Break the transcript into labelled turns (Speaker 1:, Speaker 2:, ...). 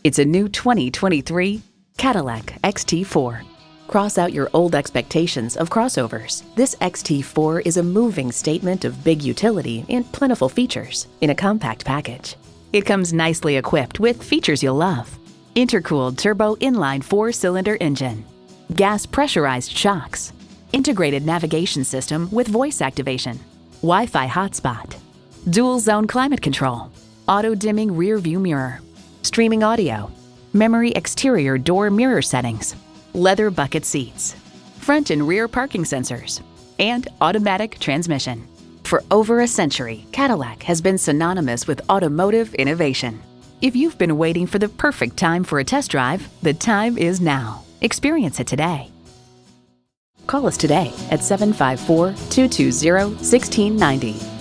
Speaker 1: It's a new 2023 Cadillac XT4. Cross out your old expectations of crossovers. This XT4 is a moving statement of big utility and plentiful features in a compact package. It comes nicely equipped with features you'll love. Intercooled turbo inline 4-cylinder engine, gas pressurized shocks, integrated navigation system with voice activation, Wi-Fi hotspot, dual zone climate control, auto dimming rear view mirror, streaming audio, memory exterior door mirror settings, leather bucket seats, front and rear parking sensors, and automatic transmission. For over a century, Cadillac has been synonymous with automotive innovation. If you've been waiting for the perfect time for a test drive, the time is now. Experience it today. Call us today at 754-220-1690.